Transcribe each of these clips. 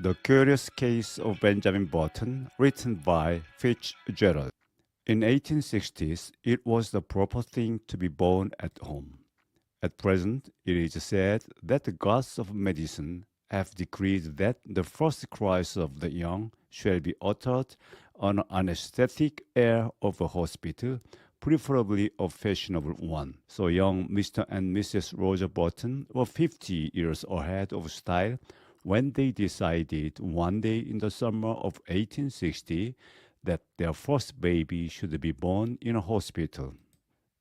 The Curious Case of Benjamin Button, written by Fitzgerald. In 1860s, it was the proper thing to be born at home. At present, it is said that the gods of medicine have decreed that the first cries of the young shall be uttered on an anesthetic air of a hospital, preferably a fashionable one. So young Mr. and Mrs. Roger Button were 50 years ahead of style when they decided one day in the summer of 1860 that their first baby should be born in a hospital.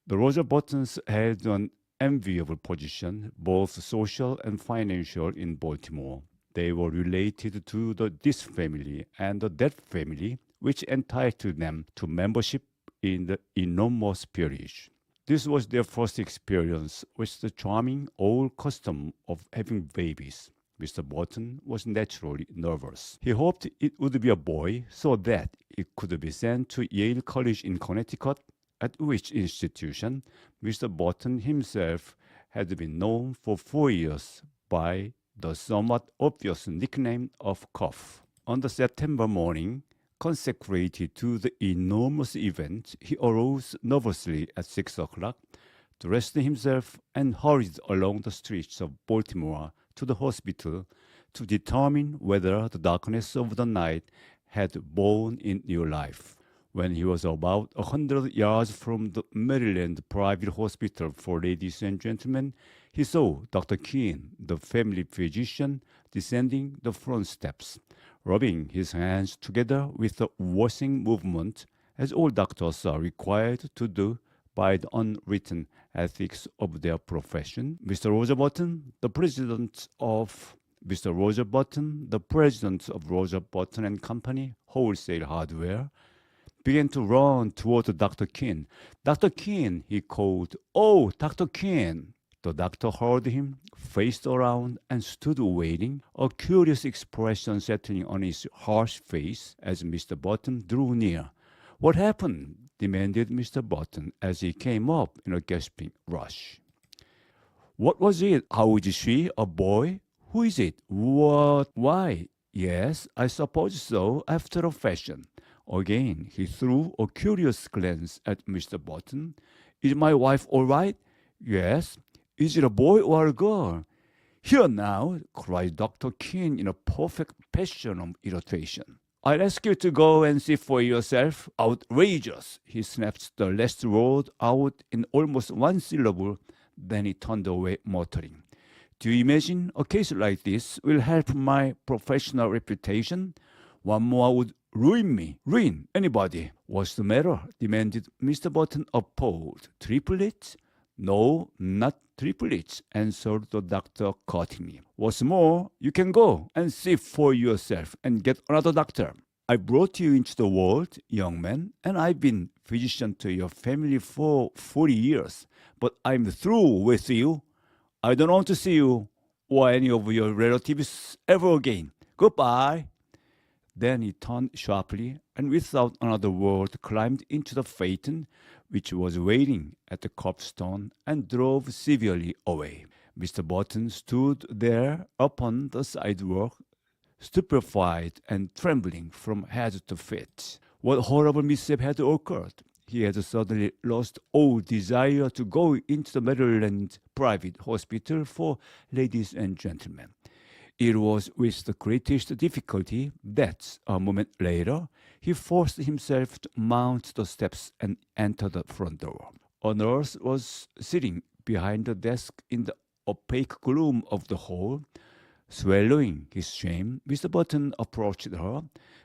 The Roger Buttons held an enviable position, both social and financial, in Baltimore. They were related to the this family and the that family, which entitled them to membership in the enormous peerage. This was their first experience with the charming old custom of having babies. Mr. Button was naturally nervous. He hoped it would be a boy so that it could be sent to Yale College in Connecticut, at which institution Mr. Button himself had been known for 4 years by the somewhat obvious nickname of Cough. On the September morning consecrated to the enormous event, he arose nervously at 6 o'clock, dressed himself, and hurried along the streets of Baltimore to the hospital to determine whether the darkness of the night had borne in new life. When he was about 100 yards from the Maryland Private Hospital for Ladies and Gentlemen, he saw Dr. Keene, the family physician, descending the front steps, rubbing his hands together with a washing movement, as all doctors are required to do by the unwritten ethics of their profession. Mr. Roger Button, the president of Roger Button and Company, Wholesale Hardware, began to run toward Dr. Keene. Dr. Keene, he called. Oh, Dr. Keene! The doctor heard him, faced around, and stood waiting, a curious expression settling on his harsh face as Mr. Button drew near. What happened? Demanded Mr. Button as he came up in a gasping rush. What was it? How is she? A boy? Who is it? What? Why? Yes, I suppose so, after a fashion. Again, he threw a curious glance at Mr. Button. Is my wife all right? Yes. Is it a boy or a girl? Here now, cried Dr. Keene in a perfect passion of irritation. I'll ask you to go and see for yourself. Outrageous! He snapped the last word out in almost one syllable, then he turned away, muttering. Do you imagine a case like this will help my professional reputation? One more would ruin me. Ruin anybody. What's the matter? Demanded Mr. Button, appalled. Triplets? No, not triplets, answered the doctor cuttingly. What's more, you can go and see for yourself and get another doctor. I brought you into the world, young man, and I've been physician to your family for 40 years, but I'm through with you. I don't want to see you or any of your relatives ever again. Goodbye. Then he turned sharply and without another word climbed into the phaeton which was waiting at the curbstone and drove severely away. Mr. Button stood there upon the sidewalk, stupefied and trembling from head to feet. What horrible mishap had occurred? He had suddenly lost all desire to go into the Maryland Private Hospital for Ladies and Gentlemen. It was with the greatest difficulty that, a moment later, he forced himself to mount the steps and enter the front door. A nurse was sitting behind the desk in the opaque gloom of the hall. Swallowing his shame, Mr. Button approached her.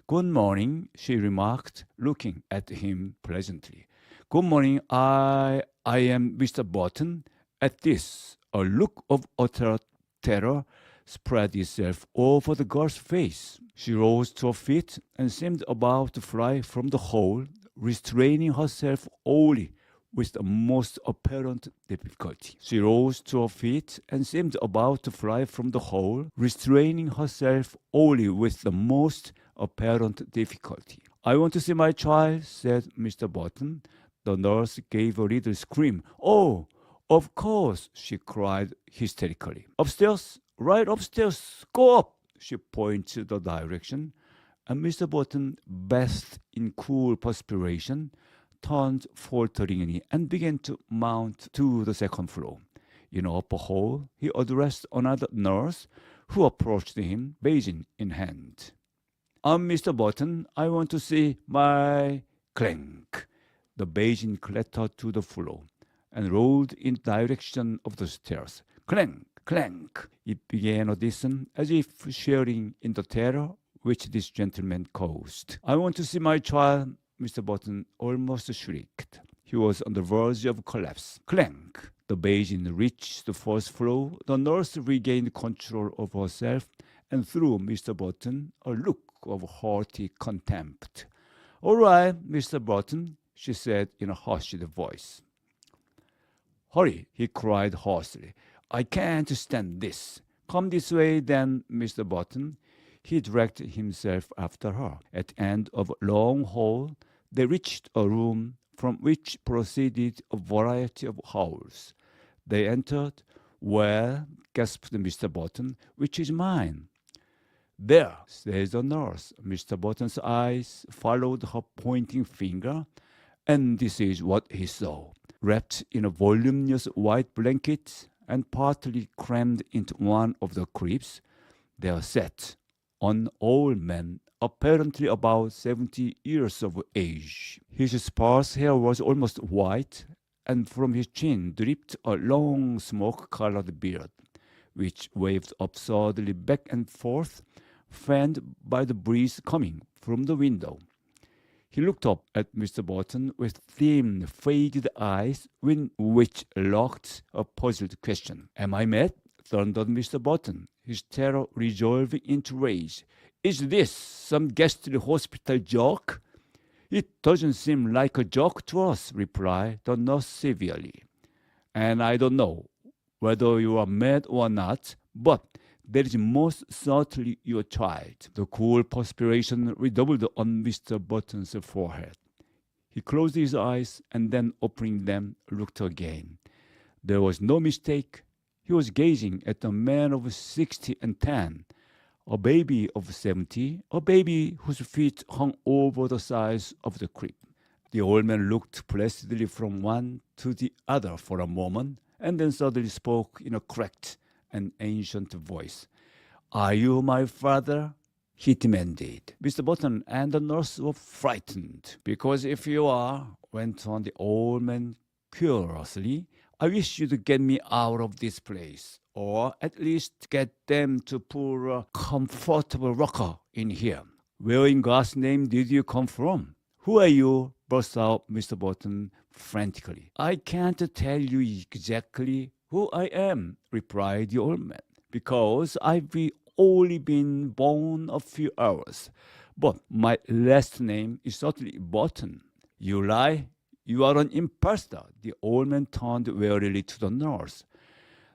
Good morning, she remarked, looking at him pleasantly. Good morning, I am Mr. Button. At this, a look of utter terror spread itself over the girl's face. She rose to her feet and seemed about to fly from the hall, restraining herself only with the most apparent difficulty. She rose to her feet and seemed about to fly from the hall, restraining herself only with the most apparent difficulty. I want to see my child, said Mr. Button. The nurse gave a little scream. Oh, of course, she cried hysterically. Upstairs? Right upstairs. Go up. She points the direction, and Mr. Button, bathed in cool perspiration, turned falteringly and began to mount to the second floor. In the upper hall, he addressed another nurse who approached him, basin in hand. Mr. Button, I want to see my clank. The basin clattered to the floor and rolled in the direction of the stairs. Clank, clank. It began a descent as if sharing in the terror which this gentleman caused. I want to see my child, Mr. Button almost shrieked. He was on the verge of collapse. Clank. The basin reached the first floor. The nurse regained control of herself and threw Mr. Button a look of haughty contempt. All right, Mr. Button, she said in a hushed voice. Hurry, he cried hoarsely. I can't stand this. Come this way then, Mr. Button. He dragged himself after her. At the end of a long hall, they reached a room from which proceeded a variety of howls. They entered. Well, gasped Mr. Button, which is mine? There, says the nurse. Mr. Button's eyes followed her pointing finger, and this is what he saw. Wrapped in a voluminous white blanket and partly crammed into one of the cribs, there sat an old man, apparently about 70 years of age. His sparse hair was almost white, and from his chin dripped a long smoke-colored beard, which waved absurdly back and forth, fanned by the breeze coming from the window. He looked up at Mr. Button with thin, faded eyes in which lurked a puzzled question. Am I mad? Thundered Mr. Button, his terror resolving into rage. Is this some ghastly hospital joke? It doesn't seem like a joke to us, replied the nurse severely. And I don't know whether you are mad or not, but that is most certainly your child. The cool perspiration redoubled on Mr. Button's forehead. He closed his eyes and then, opening them, looked again. There was no mistake. He was gazing at a man of 60 and 10, a baby of 70, a baby whose feet hung over the sides of the crib. The old man looked placidly from one to the other for a moment, and then suddenly spoke in a cracked and ancient voice. Are you my father? He demanded. Mr. Button and the nurse were frightened. Because if you are, went on the old man curiously, I wish you to get me out of this place, or at least get them to put a comfortable rocker in here. Where in God's name did you come from? Who are you? Burst out Mr. Button frantically. I can't tell you exactly who I am, replied the old man, because I've only been born a few hours. But my last name is certainly Button. You lie. You are an impostor. The old man turned wearily to the nurse.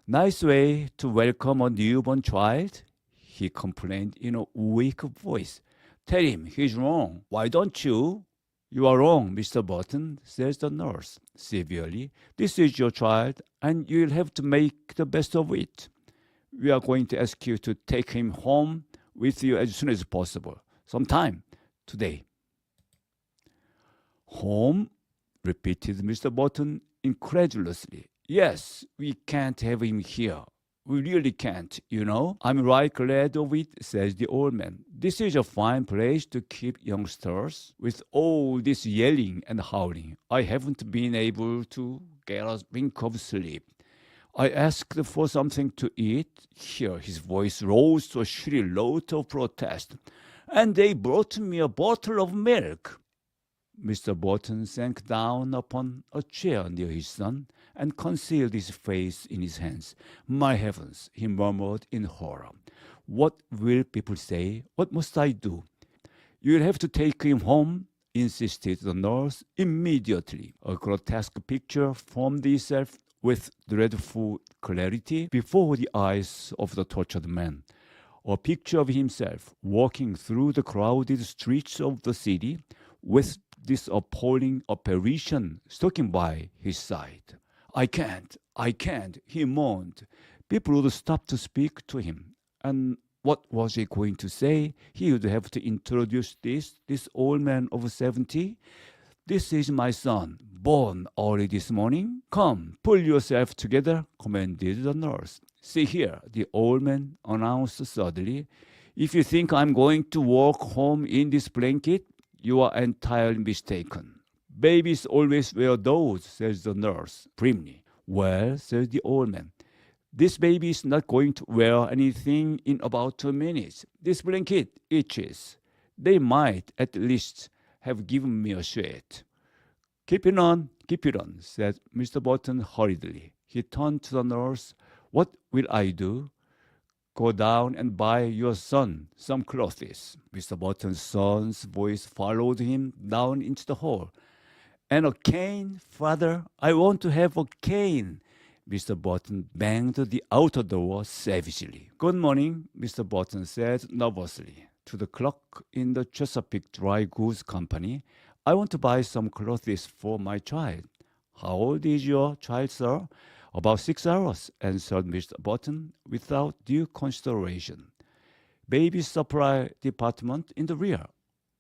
Nice way to welcome a newborn child, he complained in a weak voice. Tell him he's wrong. Why don't you? You are wrong, Mr. Button, says the nurse severely. This is your child, and you'll have to make the best of it. We are going to ask you to take him home with you as soon as possible. Sometime today. Home? Repeated Mr. Button incredulously. Yes, we can't have him here. We really can't, you know. I'm right glad of it, says the old man. This is a fine place to keep youngsters. With all this yelling and howling, I haven't been able to get a wink of sleep. I asked for something to eat. Here his voice rose to a shrill note of protest. And they brought me a bottle of milk. Mr. Button sank down upon a chair near his son and concealed his face in his hands. My heavens, he murmured in horror. What will people say? What must I do? You'll have to take him home, insisted the nurse immediately. A grotesque picture formed itself with dreadful clarity before the eyes of the tortured man. A picture of himself walking through the crowded streets of the city with this appalling apparition stalking by his side. I can't, he moaned. People would stop to speak to him, and What was he going to say? He would have to introduce this old man of 70. This is my son, born early this morning. Come, pull yourself together, commanded the nurse. See here, the old man announced suddenly. If you think I'm going to walk home in this blanket, you are entirely mistaken. Babies always wear those, says the nurse primly. Well, says the old man, this baby is not going to wear anything in about 2 minutes. This blanket itches. They might at least have given me a sweat. Keep it on, said Mr. Button hurriedly. He turned to the nurse. What will I do? Go down and buy your son some clothes. Mr. Button's son's voice followed him down into the hall. And a cane, father? I want to have a cane. Mr. Button banged the outer door savagely. Good morning, Mr. Button said nervously to the clerk in the Chesapeake Dry Goods Company. I want to buy some clothes for my child. How old is your child, sir? About 6 hours, answered Mr. Button without due consideration. Baby supply department in the rear.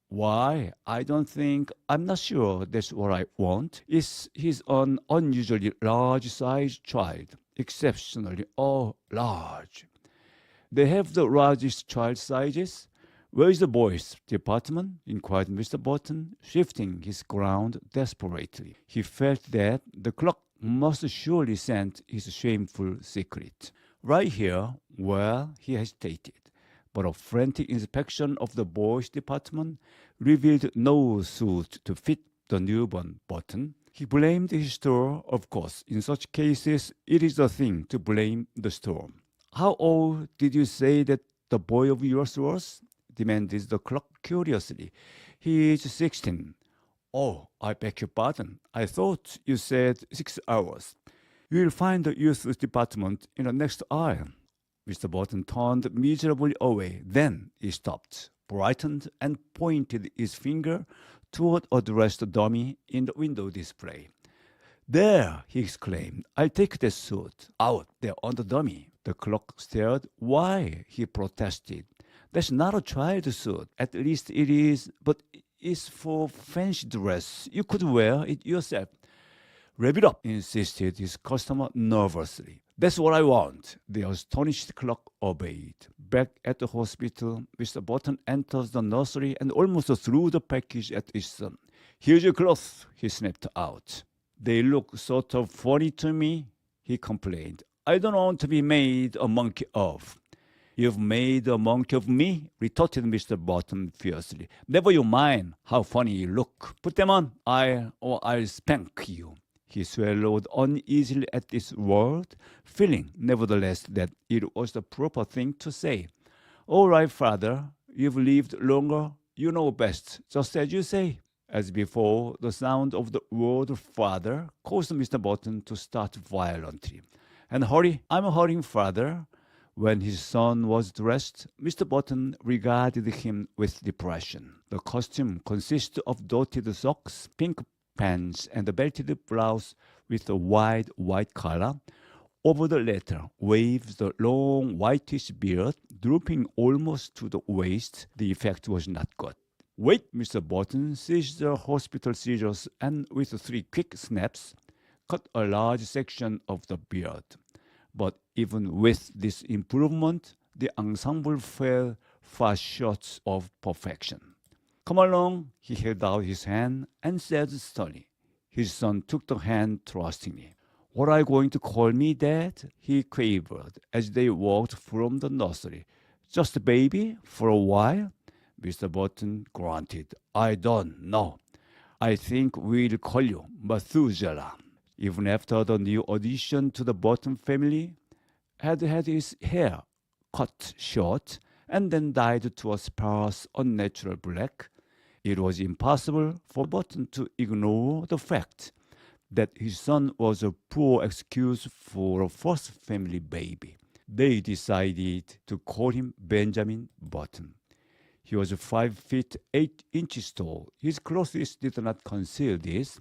Why, I'm not sure that's what I want. He's an unusually large-sized child, exceptionally large. They have the largest child sizes. Where is the boys' department? Inquired Mr. Button, shifting his ground desperately. He felt that the clerk must surely scent his shameful secret. Right here, well, he hesitated. But a frantic inspection of the boys' department revealed no suit to fit the newborn Button. He blamed his store, of course. In such cases, it is the thing to blame the store. How old did you say that the boy of yours was? Demanded the clerk curiously. He is 16. Oh, I beg your pardon. I thought you said 6 hours. You will find the youth department in the next aisle. Mr. Button turned miserably away. Then he stopped, brightened, and pointed his finger toward a dressed dummy in the window display. There, he exclaimed, I'll take that suit. Out there on the dummy. The clerk stared. Why? He protested. That's not a child suit. At least it is, but it's for fancy dress. You could wear it yourself. Wrap it up, insisted his customer nervously. That's what I want. The astonished clerk obeyed. Back at the hospital, Mr. Button enters the nursery and almost threw the package at his son. Here's your clothes, he snapped out. They look sort of funny to me, he complained. I don't want to be made a monkey of. You've made a monkey of me, retorted Mr. Button fiercely. Never you mind how funny you look. Put them on, I'll spank you. He swallowed uneasily at this word, feeling, nevertheless, that it was the proper thing to say. All right, father, you've lived longer, you know best, just as you say. As before, the sound of the word father caused Mr. Button to start violently. And hurry, I'm hurrying, father. When his son was dressed, Mr. Button regarded him with depression. The costume consisted of dotted socks, pink pants, and a belted blouse with a wide white collar. Over the latter waves the long whitish beard, drooping almost to the waist. The effect was not good. Wait, Mr. Button seized the hospital scissors and with 3 quick snaps, cut a large section of the beard. But even with this improvement, the ensemble fell far short of perfection. Come along, he held out his hand and said sternly. His son took the hand trustingly. What are you going to call me, Dad? He quavered as they walked from the nursery. Just a baby for a while? Mr. Button grunted. I don't know. I think we'll call you Methuselah. Even after the new addition to the Button family had his hair cut short and then dyed to a sparse, unnatural black, it was impossible for Button to ignore the fact that his son was a poor excuse for a first family baby. They decided to call him Benjamin Button. He was 5 feet 8 inches tall. His clothes did not conceal this,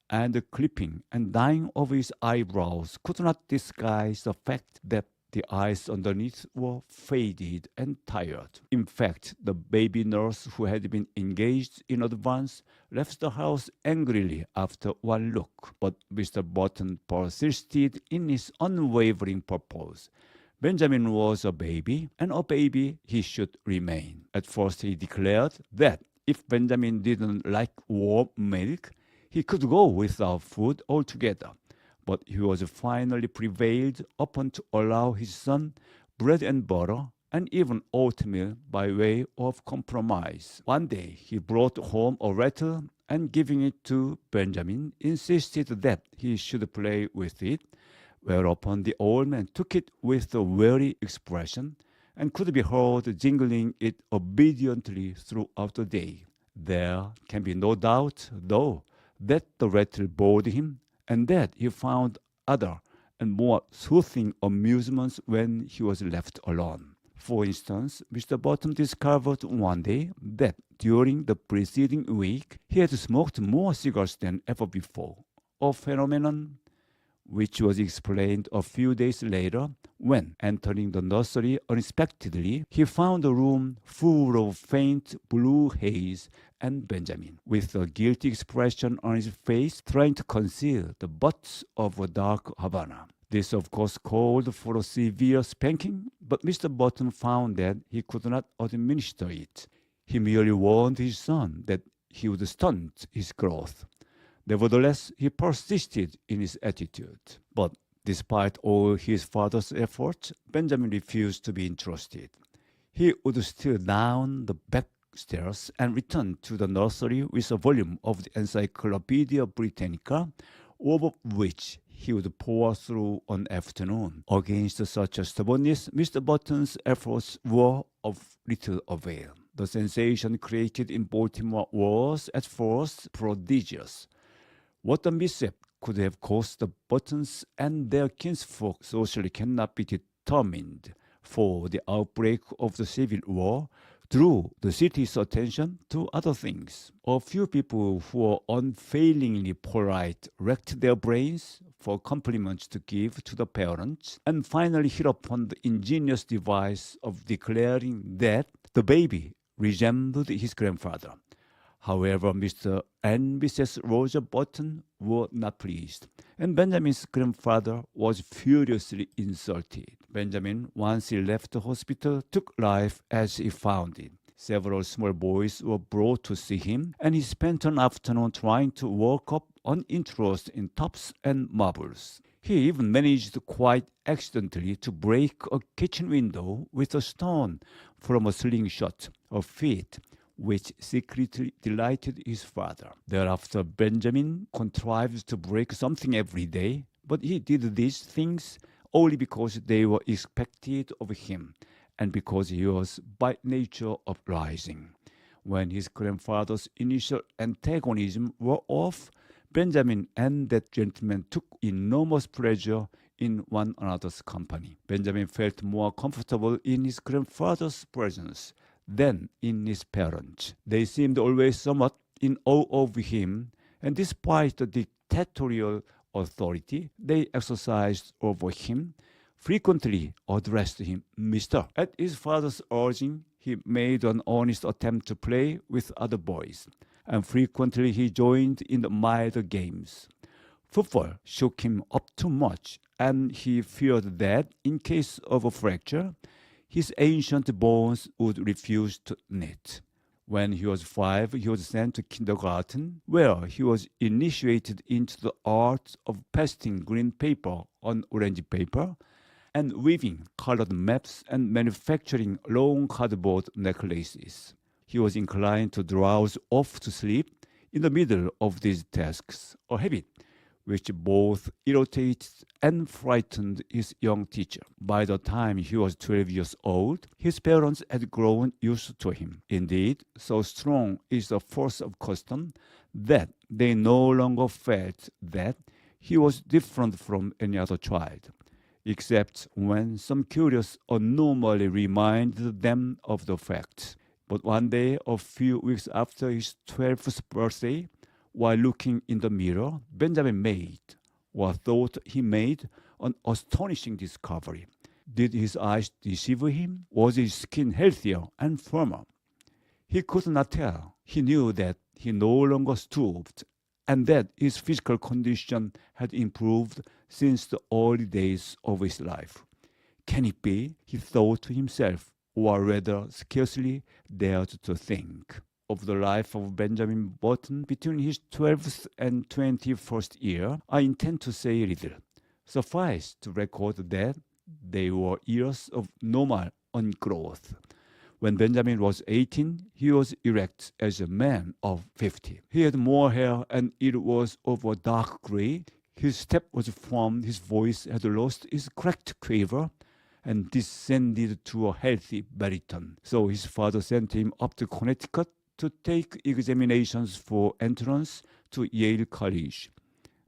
and the clipping and dyeing of his eyebrows could not disguise the fact that The eyes underneath were faded and tired. In fact, the baby nurse who had been engaged in advance left the house angrily after one look. But Mr. Button persisted in his unwavering purpose. Benjamin was a baby, and a baby he should remain. At first he declared that if Benjamin didn't like warm milk, he could go without food altogether. But he was finally prevailed upon to allow his son bread and butter and even oatmeal by way of compromise. One day he brought home a rattle and giving it to Benjamin insisted that he should play with it, whereupon the old man took it with a weary expression and could be heard jingling it obediently throughout the day. There can be no doubt, though, that the rattle bored him and that he found other and more soothing amusements when he was left alone. For instance, Mr. Button discovered one day that during the preceding week he had smoked more cigars than ever before, a phenomenon which was explained a few days later when, entering the nursery unexpectedly, he found a room full of faint blue haze and Benjamin, with a guilty expression on his face, trying to conceal the butts of a dark Havana. This, of course, called for a severe spanking, but Mr. Button found that he could not administer it. He merely warned his son that he would stunt his growth. Nevertheless, he persisted in his attitude. But despite all his father's efforts, Benjamin refused to be entrusted. He would steal down the back stairs and return to the nursery with a volume of the Encyclopedia Britannica, over which he would pore through an afternoon. Against such a stubbornness, Mr. Button's efforts were of little avail. The sensation created in Baltimore was, at first, prodigious. What a mishap could have caused the Buttons and their kinsfolk socially cannot be determined, for the outbreak of the Civil War drew the city's attention to other things. A few people who were unfailingly polite racked their brains for compliments to give to the parents, and finally hit upon the ingenious device of declaring that the baby resembled his grandfather. However, Mr. and Mrs. Roger Button were not pleased, and Benjamin's grandfather was furiously insulted. Benjamin, once he left the hospital, took life as he found it. Several small boys were brought to see him, and he spent an afternoon trying to work up an interest in tops and marbles. He even managed quite accidentally to break a kitchen window with a stone from a slingshot, a feat which secretly delighted his father. Thereafter, Benjamin contrived to break something every day, but he did these things only because they were expected of him, and because he was by nature uprising. When his grandfather's initial antagonism wore off, Benjamin and that gentleman took enormous pleasure in one another's company. Benjamin felt more comfortable in his grandfather's presence than in his parents. They seemed always somewhat in awe of him, and despite the dictatorial authority they exercised over him, frequently addressed him Mr. At his father's urging, he made an earnest attempt to play with other boys, and frequently he joined in the milder games. Football shook him up too much, and he feared that, in case of a fracture, his ancient bones would refuse to knit. When he was 5, he was sent to kindergarten, where he was initiated into the art of pasting green paper on orange paper, and weaving colored maps and manufacturing long cardboard necklaces. He was inclined to drowse off to sleep in the middle of these tasks, a habit which both irritated and frightened his young teacher. By the time he was 12 years old, his parents had grown used to him. Indeed, so strong is the force of custom that they no longer felt that he was different from any other child, except when some curious anomaly reminded them of the fact. But one day, a few weeks after his 12th birthday, while looking in the mirror, Benjamin made, or thought he made, an astonishing discovery. Did his eyes deceive him? Was his skin healthier and firmer? He could not tell. He knew that he no longer stooped, and that his physical condition had improved since the early days of his life. Can it be, he thought to himself, or rather scarcely dared to think, of the life of Benjamin Button between his 12th and 21st year? I intend to say little. Suffice to record that they were years of normal ungrowth. When Benjamin was 18, he was erect as a man of 50. He had more hair and it was of a dark gray. His step was firm, his voice had lost its cracked quaver and descended to a healthy baritone. So his father sent him up to Connecticut to take examinations for entrance to Yale College.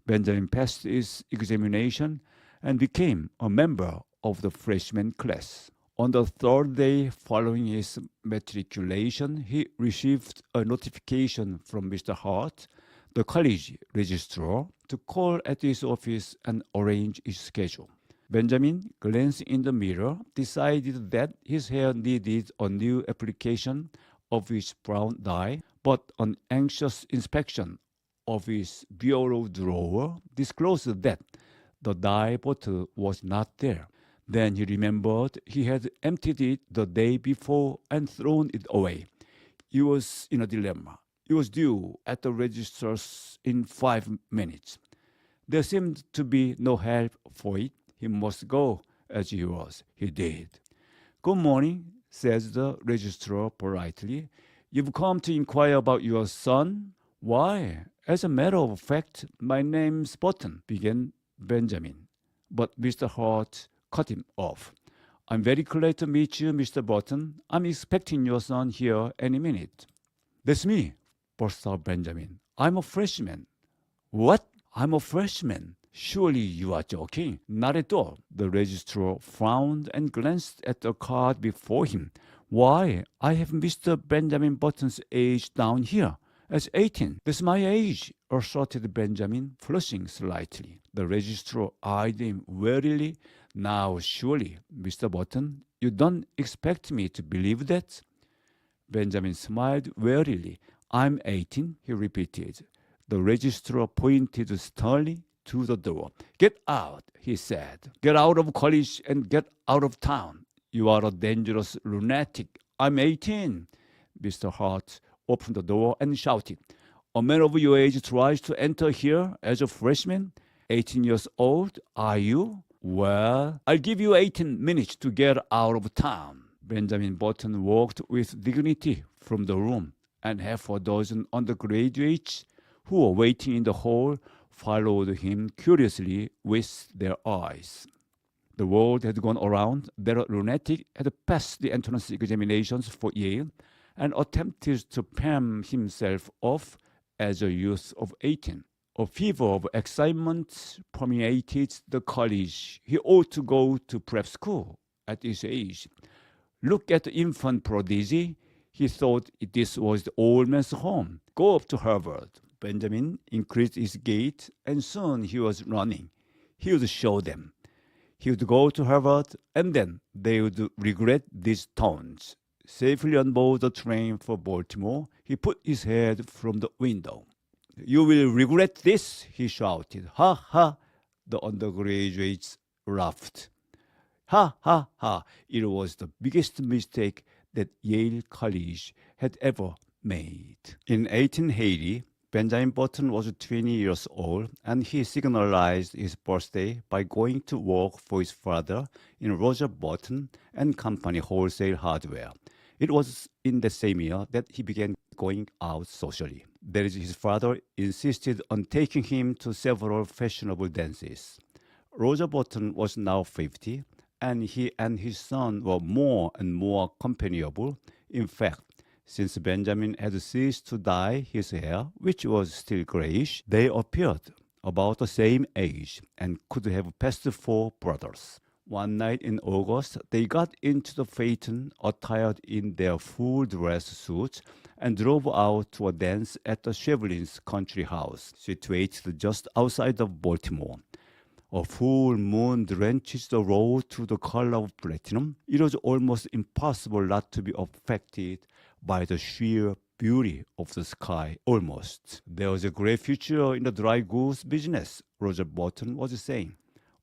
Benjamin passed his examination and became a member of the freshman class. On the third day following his matriculation, he received a notification from Mr. Hart, the college registrar, to call at his office and arrange his schedule. Benjamin, glancing in the mirror, decided that his hair needed a new application of his brown dye, but an anxious inspection of his bureau drawer disclosed that the dye bottle was not there. Then he remembered he had emptied it the day before and thrown it away. He was in a dilemma. He was due at the registrar's in 5 minutes. There seemed to be no help for it. He must go as he was. He did. Good morning, says the registrar politely. You've come to inquire about your son? Why, as a matter of fact, my name's Button, began Benjamin. But Mr. Hart cut him off. I'm very glad to meet you, Mr. Button. I'm expecting your son here any minute. That's me, burst out Benjamin. I'm a freshman. What? I'm a freshman. Surely you are joking. Not at all. The registrar frowned and glanced at the card before him. Why, I have Mr. Benjamin Button's age down here as 18. That's my age, asserted Benjamin, flushing slightly. The registrar eyed him warily. Now, surely, Mr. Button, you don't expect me to believe that? Benjamin smiled wearily. I'm 18, he repeated. The registrar pointed sternly to the door. Get out, he said. Get out of college and get out of town. You are a dangerous lunatic. I'm 18. Mr. Hart opened the door and shouted. A man of your age tries to enter here as a freshman? 18 years old, are you? Well, I'll give you 18 minutes to get out of town. Benjamin Button walked with dignity from the room, and half a dozen undergraduates who were waiting in the hall followed him curiously with their eyes. The word had gone around that a lunatic had passed the entrance examinations for Yale and attempted to palm himself off as a youth of 18. A fever of excitement permeated the college. He ought to go to prep school at his age. Look at the infant prodigy. He thought this was the old man's home. Go up to Harvard. Benjamin increased his gait, and soon he was running. He would show them. He would go to Harvard, and then they would regret these taunts. Safely on board the train for Baltimore, he put his head from the window. You will regret this, he shouted. Ha, ha. The undergraduates laughed. Ha, ha, ha. It was the biggest mistake that Yale College had ever made. In 1880, Benjamin Button was 20 years old, and he signalized his birthday by going to work for his father in Roger Button and Company Wholesale Hardware. It was in the same year that he began going out socially. That is, his father insisted on taking him to several fashionable dances. Roger Button was now 50, and he and his son were more and more companionable. In fact, since Benjamin had ceased to dye his hair, which was still grayish, they appeared about the same age and could have passed for brothers. One night in August, they got into the phaeton attired in their full dress suits and drove out to a dance at the Shevlin's country house, situated just outside of Baltimore. A full moon drenches the road to the color of platinum. It was almost impossible not to be affected by the sheer beauty of the sky. Almost. There was a great future in the dry goods business, Roger Button was saying.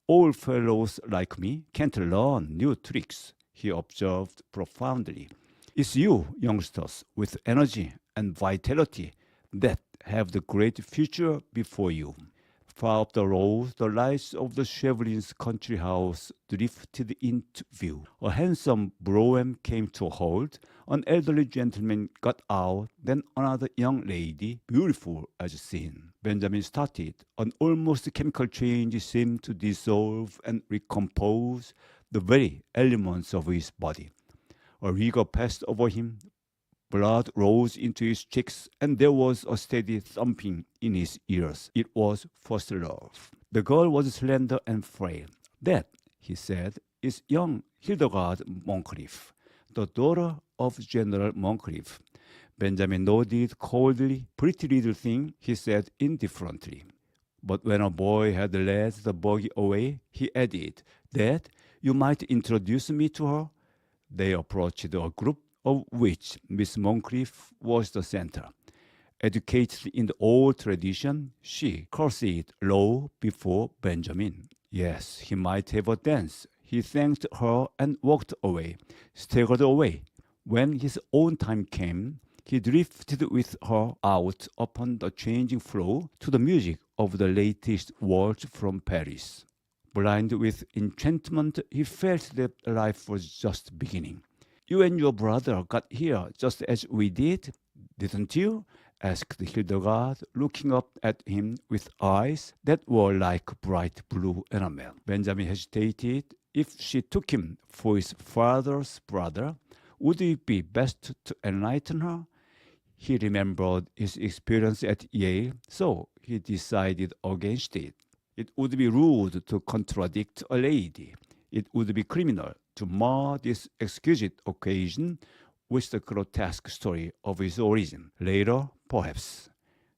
Old fellows like me can't learn new tricks, he observed profoundly. It's you, youngsters, with energy and vitality that have the great future before you. Far up the road, the lights of the Chevrins' country house drifted into view. A handsome brougham came to a halt. An elderly gentleman got out, then another young lady, beautiful as seen. Benjamin started. An almost chemical change seemed to dissolve and recompose the very elements of his body. A rigor passed over him. Blood rose into his cheeks, and there was a steady thumping in his ears. It was first love. The girl was slender and frail. That, he said, is young Hildegard Moncrief, the daughter of General Moncrief. Benjamin nodded coldly. Pretty little thing, he said indifferently. But when a boy had led the buggy away, he added, Dad, you might introduce me to her. They approached a group of which Miss Moncrief was the center. Educated in the old tradition, she curtsied low before Benjamin. Yes, he might have a dance. He thanked her and walked away, staggered away. When his own time came, he drifted with her out upon the changing floor to the music of the latest waltz from Paris. Blind with enchantment, he felt that life was just beginning. You and your brother got here just as we did, didn't you? Asked Hildegard, looking up at him with eyes that were like bright blue enamel. Benjamin hesitated. If she took him for his father's brother, would it be best to enlighten her? He remembered his experience at Yale, so he decided against it. It would be rude to contradict a lady. It would be criminal to mar this exquisite occasion with the grotesque story of his origin. Later, perhaps.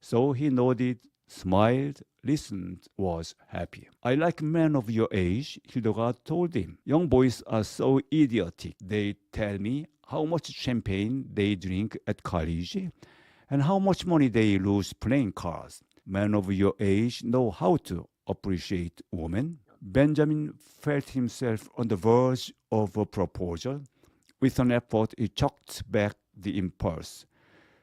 So he nodded, smiled, listened, was happy. I like men of your age, Hildegard told him. Young boys are so idiotic. They tell me how much champagne they drink at college and how much money they lose playing cards. Men of your age know how to appreciate women. Benjamin felt himself on the verge of a proposal. With an effort, he choked back the impulse.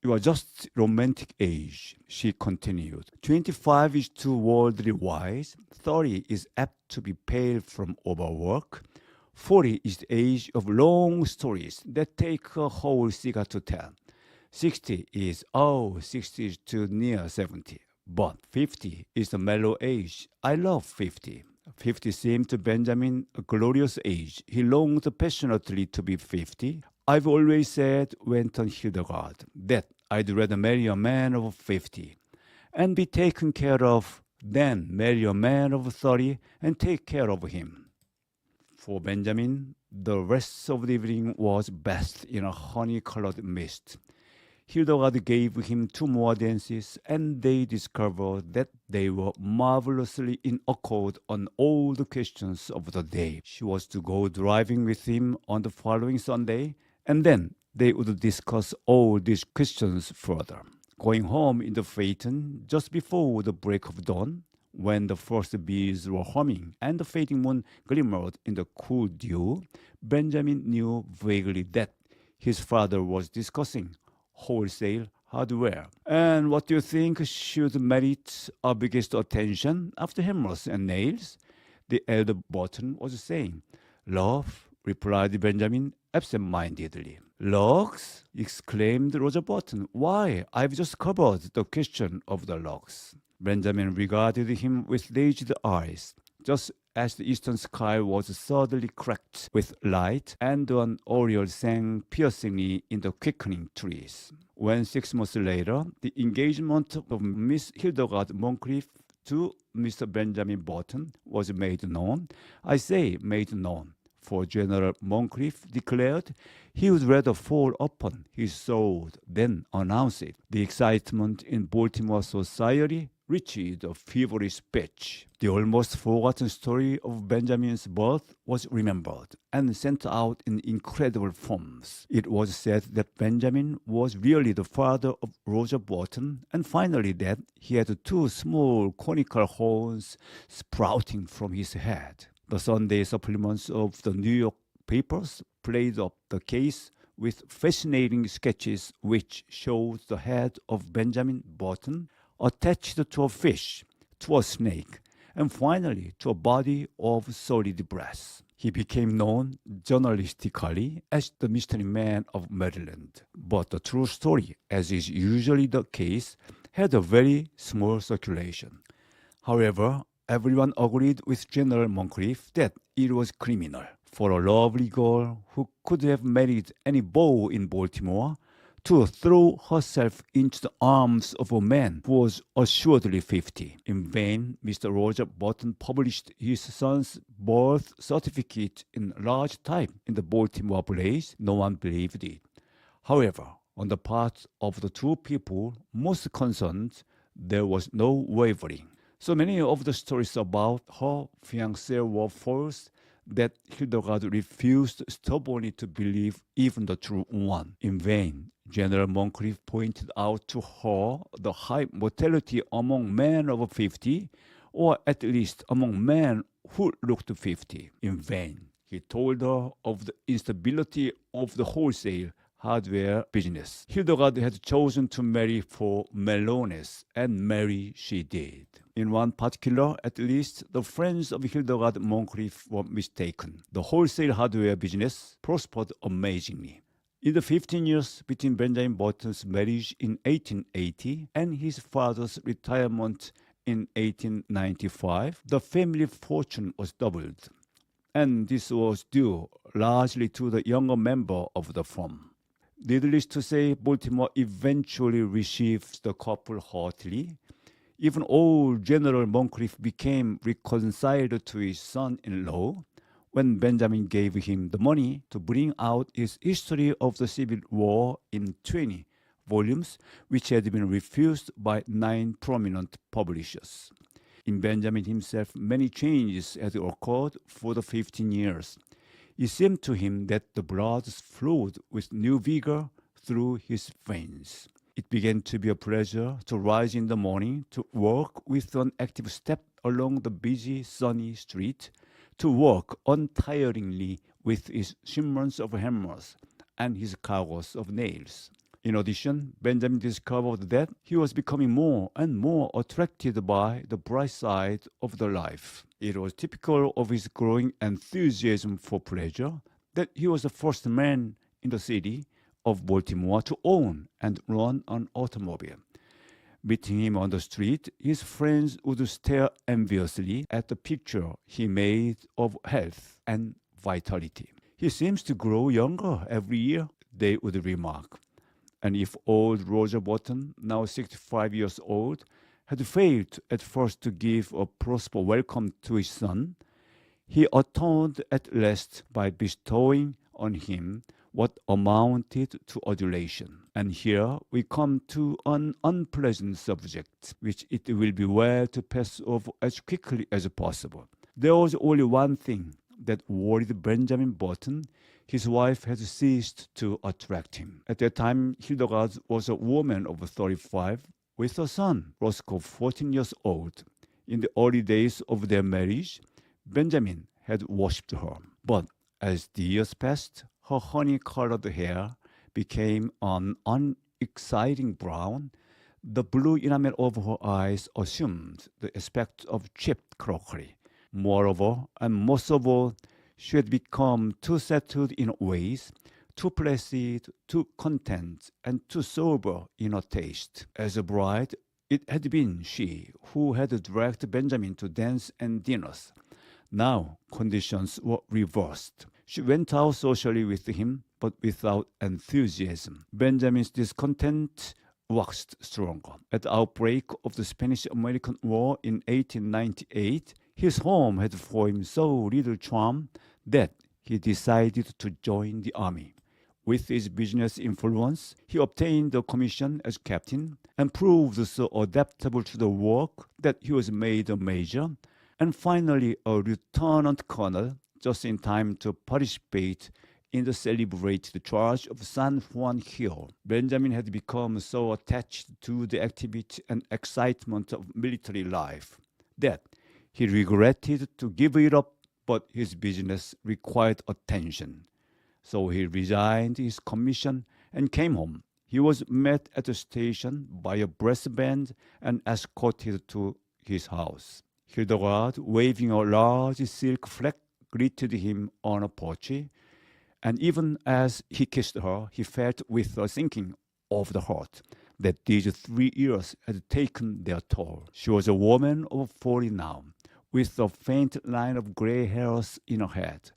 You are just romantic age, she continued. 25 is too worldly wise. 30 is apt to be pale from overwork. 40 is the age of long stories that take a whole cigar to tell. 60 is too near 70. But 50 is the mellow age. I love 50. 50 seemed to Benjamin a glorious age. He longed passionately to be 50. I've always said, went on Hildegard, that I'd rather marry a man of 50 and be taken care of than marry a man of 30 and take care of him. For Benjamin, the rest of the evening was bathed in a honey-colored mist. Hildegard gave him 2 more dances, and they discovered that they were marvelously in accord on all the questions of the day. She was to go driving with him on the following Sunday, and then they would discuss all these questions further. Going home in the phaeton just before the break of dawn, when the first bees were humming and the fading moon glimmered in the cool dew, Benjamin knew vaguely that his father was discussing wholesale hardware. And what do you think should merit our biggest attention after hammers and nails? The elder Button was saying. Love, replied Benjamin absent-mindedly. Logs? Exclaimed Roger Button. Why, I've just covered the question of the logs. Benjamin regarded him with dazed eyes. Just as the eastern sky was suddenly cracked with light, and an oriole sang piercingly in the quickening trees. When 6 months later, the engagement of Miss Hildegard Moncrief to Mr. Benjamin Button was made known, I say made known, for General Moncrief declared he would rather fall upon his sword than announce it. The excitement in Baltimore society reached a feverish pitch. The almost forgotten story of Benjamin's birth was remembered and sent out in incredible forms. It was said that Benjamin was really the father of Roger Button, and finally that he had two small conical horns sprouting from his head. The Sunday supplements of the New York papers played up the case with fascinating sketches which showed the head of Benjamin Button attached to a fish, to a snake, and finally to a body of solid brass. He became known journalistically as the Mystery Man of Maryland. But the true story, as is usually the case, had a very small circulation. However, everyone agreed with General Moncrief that it was criminal for a lovely girl who could have married any beau in Baltimore to throw herself into the arms of a man who was assuredly 50. In vain, Mr. Roger Button published his son's birth certificate in large type in the Baltimore Blaze. No one believed it. However, on the part of the two people most concerned, there was no wavering. So many of the stories about her fiancé were false that Hildegard refused stubbornly to believe even the true one. In vain, General Moncrief pointed out to her the high mortality among men over 50, or at least among men who looked 50. In vain, he told her of the instability of the wholesale hardware business. Hildegard had chosen to marry for mellowness, and marry she did. In one particular, at least, the friends of Hildegard Moncrief were mistaken. The wholesale hardware business prospered amazingly. In the 15 years between Benjamin Button's marriage in 1880 and his father's retirement in 1895, the family fortune was doubled, and this was due largely to the younger member of the firm. Needless to say, Baltimore eventually received the couple heartily. Even old General Moncrief became reconciled to his son-in-law when Benjamin gave him the money to bring out his History of the Civil War in 20 volumes, which had been refused by 9 prominent publishers. In Benjamin himself, many changes had occurred for the 15 years. It seemed to him that the blood flowed with new vigor through his veins. It began to be a pleasure to rise in the morning, to walk with an active step along the busy, sunny street, to work untiringly with his shipments of hammers and his cargoes of nails. In addition, Benjamin discovered that he was becoming more and more attracted by the bright side of the life. It was typical of his growing enthusiasm for pleasure that he was the first man in the city of Baltimore to own and run an automobile. Meeting him on the street, his friends would stare enviously at the picture he made of health and vitality. He seems to grow younger every year, they would remark. And if old Roger Button, now 65 years old, had failed at first to give a prosper welcome to his son, he atoned at last by bestowing on him what amounted to adulation. And here we come to an unpleasant subject, which it will be well to pass over as quickly as possible. There was only one thing that worried Benjamin Button. His wife had ceased to attract him. At that time, Hildegard was a woman of 35 with a son, Roscoe, 14 years old. In the early days of their marriage, Benjamin had worshipped her. But as the years passed, her honey-colored hair became an unexciting brown. The blue enamel of her eyes assumed the aspect of chipped crockery. Moreover, and most of all, she had become too settled in ways, too placid, too content, and too sober in her taste. As a bride, it had been she who had dragged Benjamin to dance and dinners. Now, conditions were reversed. She went out socially with him, but without enthusiasm. Benjamin's discontent waxed stronger. At the outbreak of the Spanish-American War in 1898, his home had for him so little charm that he decided to join the army. With his business influence, he obtained a commission as captain and proved so adaptable to the work that he was made a major and finally a lieutenant colonel just in time to participate in the celebrated charge of San Juan Hill. Benjamin had become so attached to the activity and excitement of military life that he regretted to give it up, but his business required attention. So he resigned his commission and came home. He was met at the station by a brass band and escorted to his house. Hildegard, waving a large silk flag, greeted him on a porch, and even as he kissed her, he felt with a sinking of the heart that these 3 years had taken their toll. She was a woman of 40 now, with a faint line of gray hairs in her head.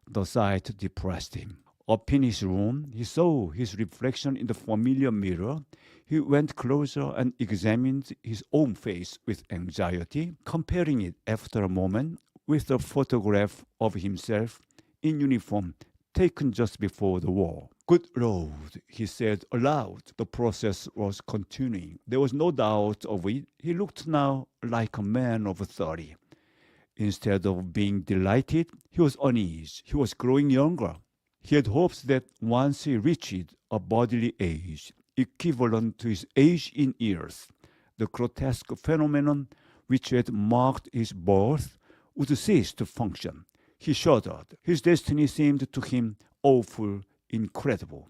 The sight depressed him. Up in his room, he saw his reflection in the familiar mirror. He went closer and examined his own face with anxiety, comparing it after a moment with a photograph of himself in uniform taken just before the war. Good Lord, he said aloud. The process was continuing. There was no doubt of it. He looked now like a man of 30. Instead of being delighted, he was uneasy. He was growing younger. He had hopes that once he reached a bodily age, equivalent to his age in years, the grotesque phenomenon which had marked his birth would cease to function. He shuddered. His destiny seemed to him awful, incredible.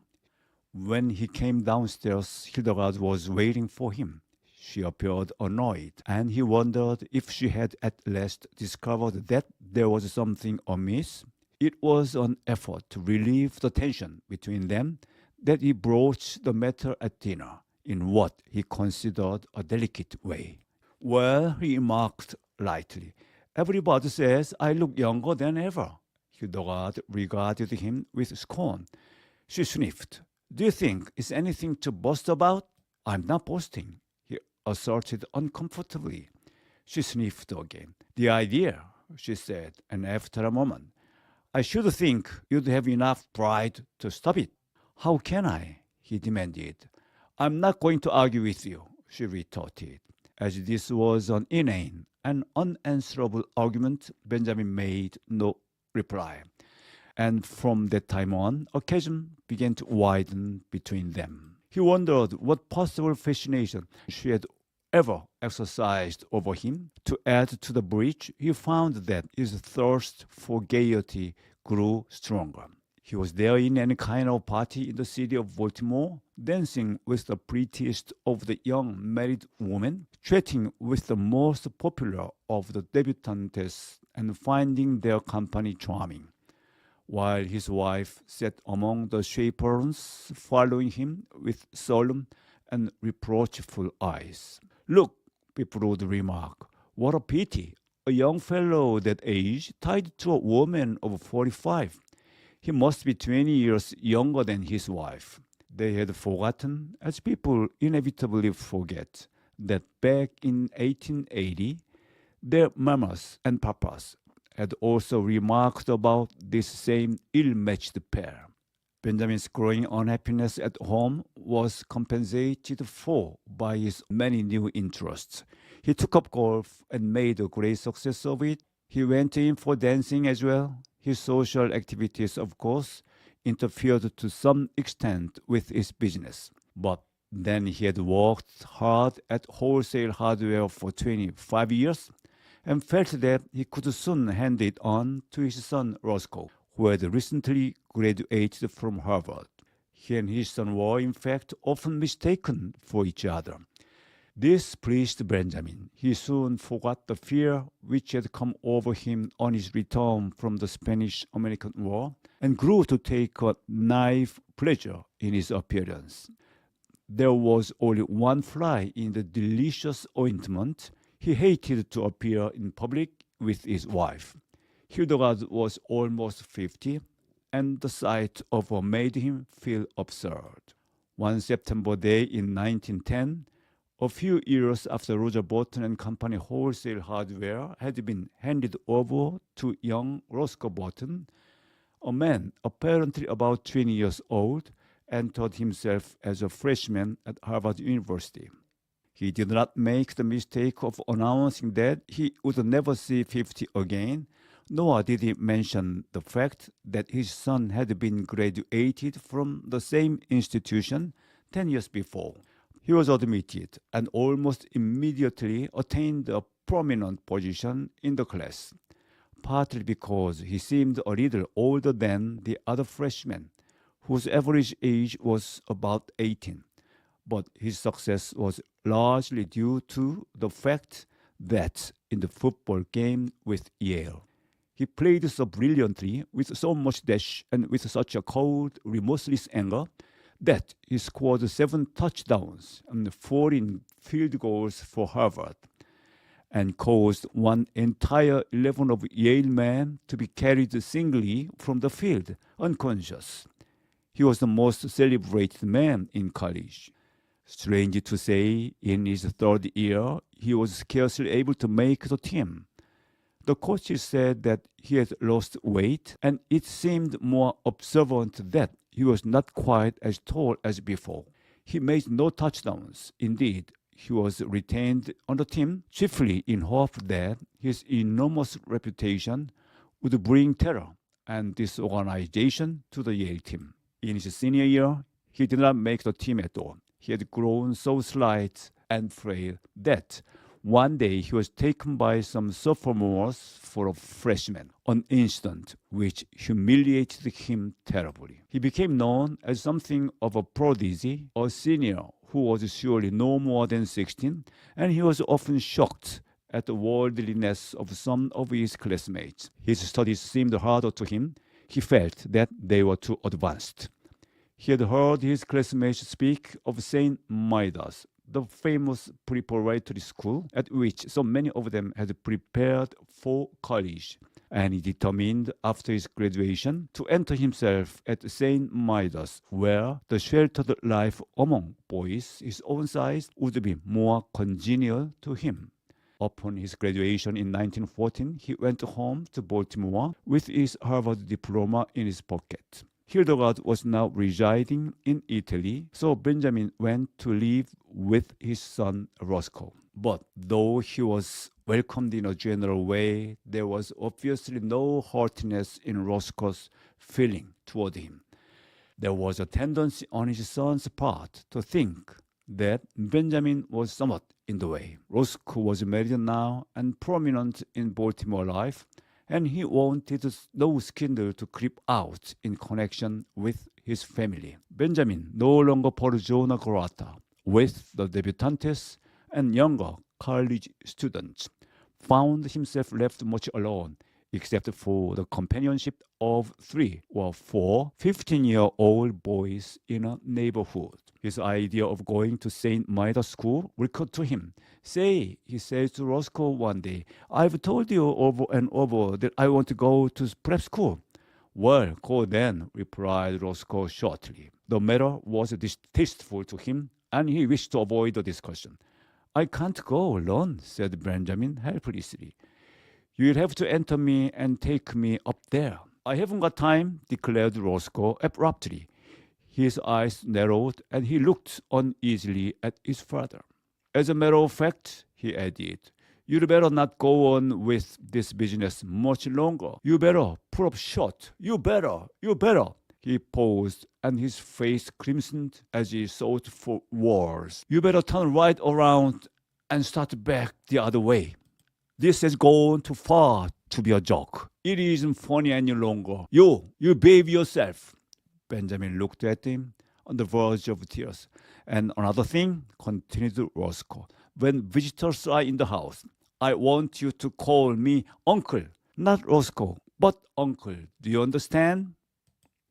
When he came downstairs, Hildegard was waiting for him. She appeared annoyed, and he wondered if she had at last discovered that there was something amiss. It was an effort to relieve the tension between them that he broached the matter at dinner in what he considered a delicate way. "Well," he remarked lightly, "everybody says I look younger than ever." Hildegard regarded him with scorn. She sniffed. "Do you think it's anything to boast about?" "I'm not boasting," he asserted uncomfortably. She sniffed again. "The idea," she said, and after a moment, "I should think you'd have enough pride to stop it." "How can I?" he demanded. "I'm not going to argue with you," she retorted. As this was an inane and unanswerable argument, Benjamin made no reply. And from that time on, a chasm began to widen between them. He wondered what possible fascination she had ever exercised over him. To add to the breach, he found that his thirst for gaiety grew stronger. He was there in any kind of party in the city of Baltimore, dancing with the prettiest of the young married women, chatting with the most popular of the debutantes, and finding their company charming, while his wife sat among the chaperons, following him with solemn and reproachful eyes. "Look," people would remark, "what a pity, a young fellow that age tied to a woman of 45. He must be 20 years younger than his wife." They had forgotten, as people inevitably forget, that back in 1880, their mamas and papas had also remarked about this same ill-matched pair. Benjamin's growing unhappiness at home was compensated for by his many new interests. He took up golf and made a great success of it. He went in for dancing as well. His social activities, of course, interfered to some extent with his business. But then he had worked hard at wholesale hardware for 25 years and felt that he could soon hand it on to his son Roscoe, who had recently graduated from Harvard. He and his son were, in fact, often mistaken for each other. This pleased Benjamin. He soon forgot the fear which had come over him on his return from the Spanish-American War and grew to take a naive pleasure in his appearance. There was only one fly in the delicious ointment. He hated to appear in public with his wife. Hildegard was almost 50, and the sight of her made him feel absurd. One September day in 1910, a few years after Roger Button and Company wholesale hardware had been handed over to young Roscoe Button, A man, apparently about 20 years old, entered himself as a freshman at Harvard University. He did not make the mistake of announcing that he would never see 50 again, nor did he mention the fact that his son had been graduated from the same institution 10 years before. He was admitted and almost immediately attained a prominent position in the class, partly because he seemed a little older than the other freshmen, whose average age was about 18. But his success was largely due to the fact that in the football game with Yale, he played so brilliantly, with so much dash, and with such a cold, remorseless anger, that he scored 7 touchdowns and 14 field goals for Harvard, and caused one entire 11 of Yale men to be carried singly from the field, unconscious. He was the most celebrated man in college. Strange to say, in his 3rd year, he was scarcely able to make the team. The coaches said that he had lost weight, and it seemed more observant that he was not quite as tall as before. He made no touchdowns. Indeed, he was retained on the team chiefly in hope that his enormous reputation would bring terror and disorganization to the Yale team. In his senior year, he did not make the team at all. He had grown so slight and frail that one day he was taken by some sophomores for a freshman, an incident which humiliated him terribly. He became known as something of a prodigy, a senior who was surely no more than 16, and he was often shocked at the worldliness of some of his classmates. His studies seemed harder to him. He felt that they were too advanced. He had heard his classmates speak of St. Midas, the famous preparatory school at which so many of them had prepared for college, and he determined after his graduation to enter himself at St. Midas, where the sheltered life among boys his own size would be more congenial to him. Upon his graduation in 1914, he went home to Baltimore with his Harvard diploma in his pocket. Hildegard was now residing in Italy, so Benjamin went to live with his son Roscoe. But though he was welcomed in a general way, there was obviously no heartiness in Roscoe's feeling toward him. There was a tendency on his son's part to think that Benjamin was somewhat in the way. Roscoe was married now and prominent in Baltimore life, and he wanted no scandal to creep out in connection with his family. Benjamin, no longer per giorno grata, with the debutantes and younger college students, found himself left much alone, except for the companionship of 3 or 4 15-year-old boys in a neighborhood. His idea of going to St. Midas School recurred to him. "Say," he said to Roscoe one day, "I've told you over and over that I want to go to prep school." "Well, go then," replied Roscoe shortly. The matter was distasteful to him, and he wished to avoid the discussion. "I can't go alone," said Benjamin helplessly. "You'll have to enter me and take me up there." "I haven't got time," declared Roscoe abruptly. His eyes narrowed, and he looked uneasily at his father. "As a matter of fact," he added, "you'd better not go on with this business much longer. You better put up short. You better. He paused, and his face crimsoned as he sought for words. "You better turn right around and start back the other way. This has gone too far to be a joke. It isn't funny any longer. You behave yourself." Benjamin looked at him on the verge of tears. "And another thing," continued Roscoe, "when visitors are in the house, I want you to call me uncle. Not Roscoe, but uncle. Do you understand?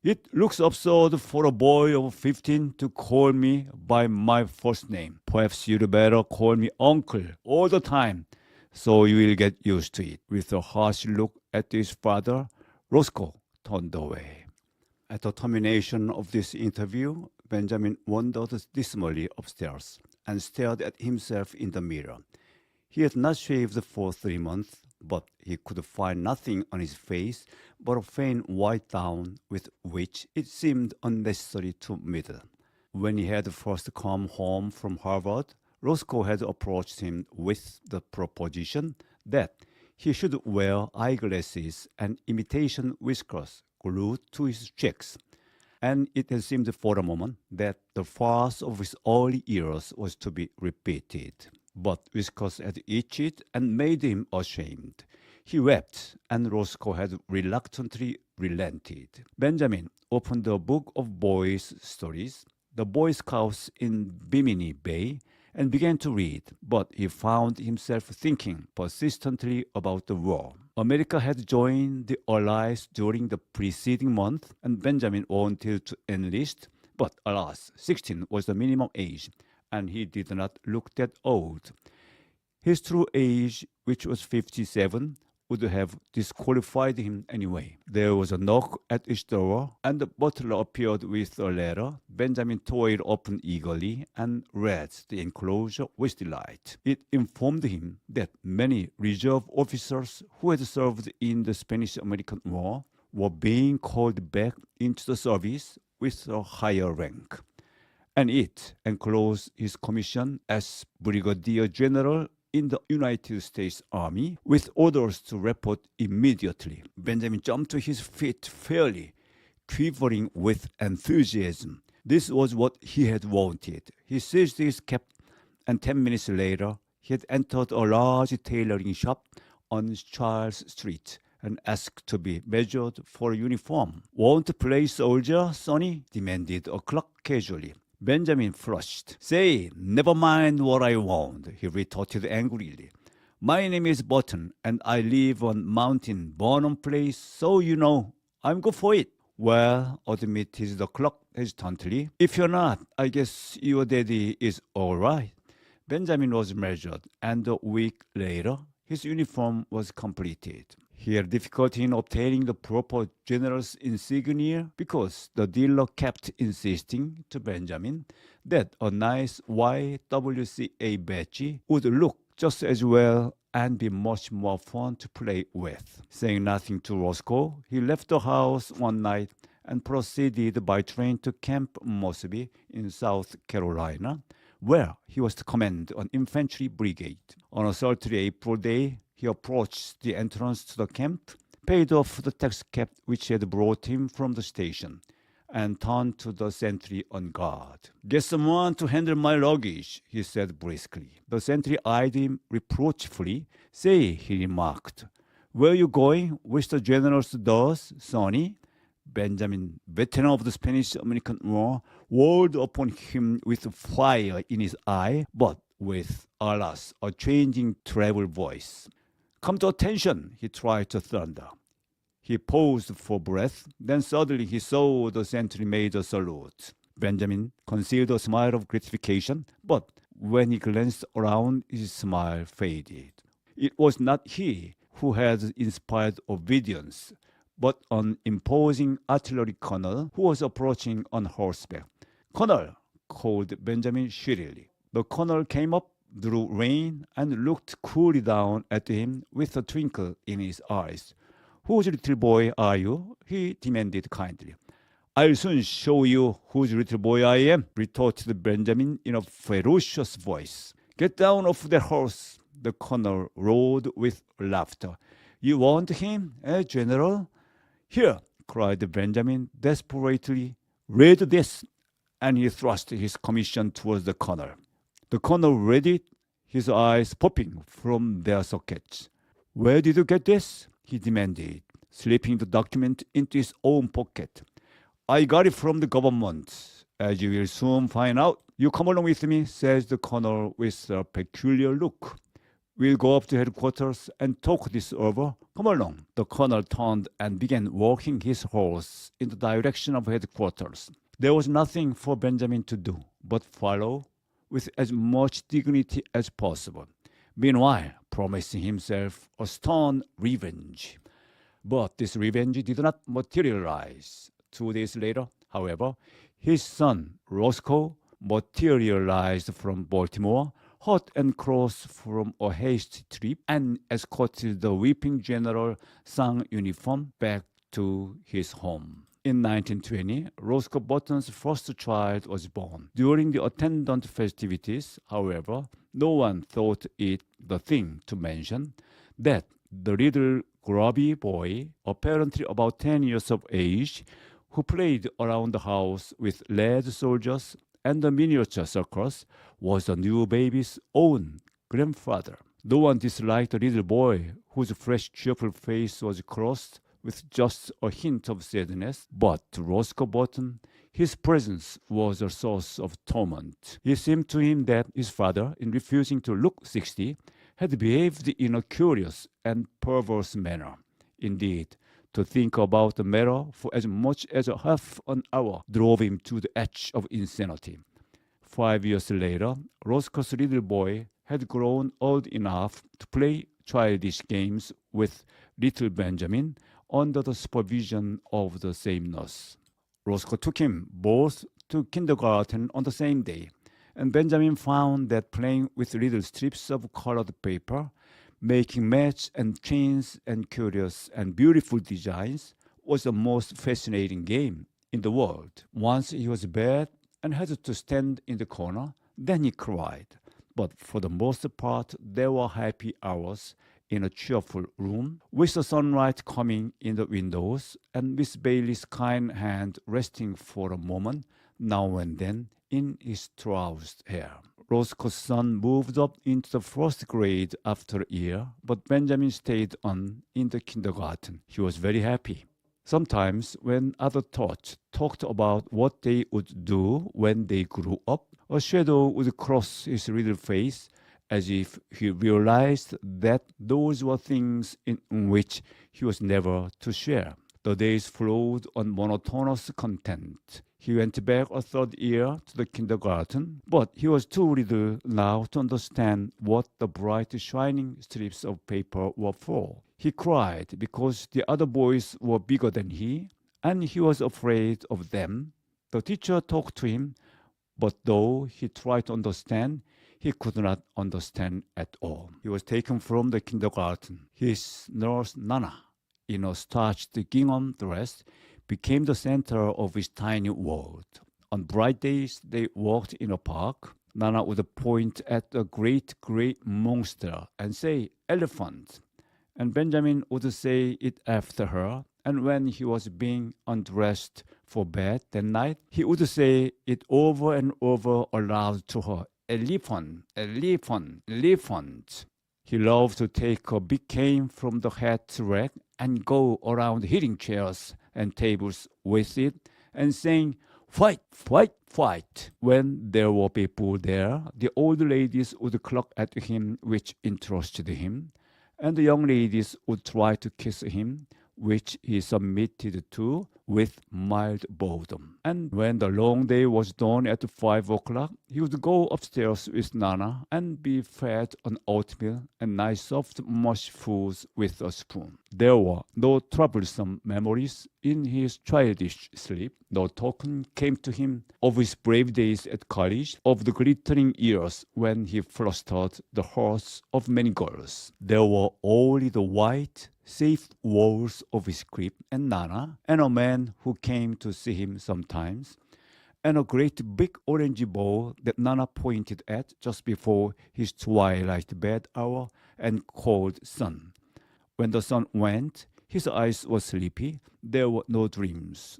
It looks absurd for a boy of 15 to call me by my first name. Perhaps you'd better call me uncle all the time, so you will get used to it." With a harsh look at his father, Roscoe turned away. At the termination of this interview, Benjamin wandered dismally upstairs and stared at himself in the mirror. He had not shaved for 3 months, but he could find nothing on his face but a faint white down with which it seemed unnecessary to meddle. When he had first come home from Harvard, Roscoe had approached him with the proposition that he should wear eyeglasses and imitation whiskers glued to his cheeks, and it had seemed for a moment that the farce of his early years was to be repeated. But whiskers had itched and made him ashamed. He wept, and Roscoe had reluctantly relented. Benjamin opened a book of boys' stories, The Boy Scouts in Bimini Bay, and began to read, but he found himself thinking persistently about the war. America had joined the Allies during the preceding month, and Benjamin wanted to enlist, but alas, 16 was the minimum age, and he did not look that old. His true age, which was 57, would have disqualified him anyway. There was a knock at his door, and the butler appeared with a letter. Benjamin tore it open eagerly and read the enclosure with delight. It informed him that many reserve officers who had served in the Spanish-American War were being called back into the service with a higher rank. And it enclosed his commission as Brigadier General in the United States Army with orders to report immediately. Benjamin jumped to his feet fairly, quivering with enthusiasm. This was what he had wanted. He seized his cap, and 10 minutes later, he had entered a large tailoring shop on Charles Street and asked to be measured for a uniform. "Want to play soldier, Sonny?" demanded a clerk casually. Benjamin flushed. "Say, never mind what I want," he retorted angrily. "My name is Button, and I live on Mountain Burnham Place, so you know, I'm good for it." "Well," admitted the clerk hesitantly, "if you're not, I guess your daddy is all right." Benjamin was measured, and a week later, his uniform was completed. He had difficulty in obtaining the proper general's insignia because the dealer kept insisting to Benjamin that a nice YWCA badge would look just as well and be much more fun to play with. Saying nothing to Roscoe, he left the house one night and proceeded by train to Camp Mosby in South Carolina, where he was to command an infantry brigade. On a sultry April day, he approached the entrance to the camp, paid off the taxicab which had brought him from the station, and turned to the sentry on guard. "Get someone to handle my luggage," he said briskly. The sentry eyed him reproachfully. "Say," he remarked, "where you going with the general's doors, Sonny?" Benjamin, veteran of the Spanish-American War, whirled upon him with fire in his eye, but with, alas, a changing treble voice. "Come to attention," he tried to thunder. He paused for breath, then suddenly he saw the sentry made a salute. Benjamin concealed a smile of gratification, but when he glanced around, his smile faded. It was not he who had inspired obedience, but an imposing artillery colonel who was approaching on horseback. "Colonel!" called Benjamin shrilly. The colonel came up, drew rein, and looked coolly down at him with a twinkle in his eyes. "Whose little boy are you?" he demanded kindly. "I'll soon show you whose little boy I am," retorted Benjamin in a ferocious voice. "Get down off that horse," the colonel roared with laughter. "You want him, General?" "Here," cried Benjamin desperately, "read this," and he thrust his commission towards the colonel. The colonel read it, his eyes popping from their sockets. "Where did you get this?" he demanded, slipping the document into his own pocket. "I got it from the government, as you will soon find out." "You come along with me," says the colonel with a peculiar look. "We'll go up to headquarters and talk this over. Come along." The colonel turned and began walking his horse in the direction of headquarters. There was nothing for Benjamin to do but follow with as much dignity as possible, meanwhile promising himself a stern revenge. But this revenge did not materialize. 2 days later, however, his son Roscoe materialized from Baltimore, hot and cross from a hasty trip, and escorted the weeping General Sang uniform back to his home. In 1920, Roscoe Button's first child was born. During the attendant festivities, however, no one thought it the thing to mention that the little grubby boy, apparently about 10 years of age, who played around the house with lead soldiers and the miniature circus, was the new baby's own grandfather. No one disliked the little boy whose fresh, cheerful face was crossed with just a hint of sadness, but to Roscoe Button, his presence was a source of torment. It seemed to him that his father, in refusing to look 60, had behaved in a curious and perverse manner. Indeed, to think about the matter for as much as a half an hour drove him to the edge of insanity. 5 years later, Roscoe's little boy had grown old enough to play childish games with little Benjamin under the supervision of the same nurse. Roscoe took him both to kindergarten on the same day, and Benjamin found that playing with little strips of colored paper, making mats and chains and curious and beautiful designs was the most fascinating game in the world. Once he was bad and had to stand in the corner, then he cried. But for the most part, there were happy hours in a cheerful room, with the sunlight coming in the windows and Miss Bailey's kind hand resting for a moment now and then in his trounced hair. Roscoe's son moved up into the first grade after a year, but Benjamin stayed on in the kindergarten. He was very happy. Sometimes, when other tots talked about what they would do when they grew up, a shadow would cross his little face, as if he realized that those were things in which he was never to share. The days flowed on monotonous content. He went back a third year to the kindergarten, but he was too little now to understand what the bright shining strips of paper were for. He cried because the other boys were bigger than he, and he was afraid of them. The teacher talked to him, but though he tried to understand, he could not understand at all. He was taken from the kindergarten. His nurse, Nana, in a starched gingham dress, became the center of his tiny world. On bright days, they walked in a park. Nana would point at a great gray monster and say, "Elephant." And Benjamin would say it after her. And when he was being undressed for bed that night, he would say it over and over aloud to her, "Elephant, elephant, elephant." He loved to take a big cane from the hat rack and go around hitting chairs and tables with it and saying, "Fight, fight, fight." When there were people there, the old ladies would cluck at him, which interested him, and the young ladies would try to kiss him, which he submitted to with mild boredom. And when the long day was done at 5 o'clock, he would go upstairs with Nana and be fed on oatmeal and nice soft mush foods with a spoon. There were no troublesome memories in his childish sleep. No token came to him of his brave days at college, of the glittering years when he flustered the hearts of many girls. There were only the white, safe walls of his crib and Nana, and a man who came to see him sometimes, and a great big orange ball that Nana pointed at just before his twilight bed hour and called sun. When the sun went, his eyes were sleepy. There were no dreams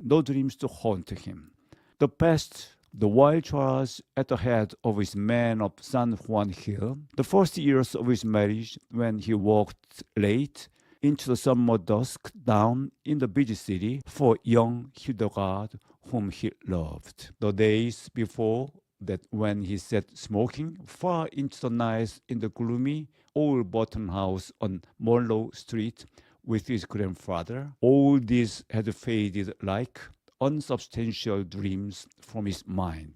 to haunt him. The past, the wild charge at the head of his man of San Juan Hill, the first years of his marriage when he walked late into the summer dusk down in the busy city for young Hildegard whom he loved. The days before that when he sat smoking far into the night in the gloomy old Button house on Monroe Street with his grandfather, all these had faded like unsubstantial dreams from his mind,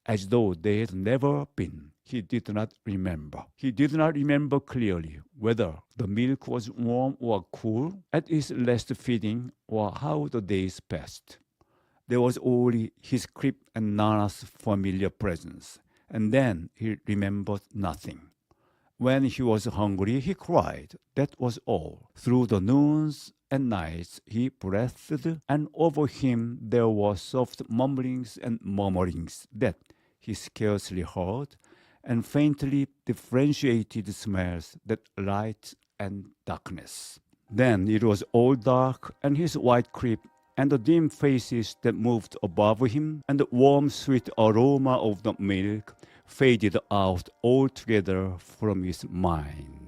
as though they had never been. He did not remember. He did not remember clearly whether the milk was warm or cool at his last feeding or how the days passed. There was only his crib and Nana's familiar presence, and then he remembered nothing. When he was hungry, he cried. That was all. Through the noons and nights he breathed, and over him there were soft mumblings and murmurings that he scarcely heard, and faintly differentiated smells that light and darkness. Then it was all dark, and his white creep, and the dim faces that moved above him, and the warm sweet aroma of the milk faded out altogether from his mind.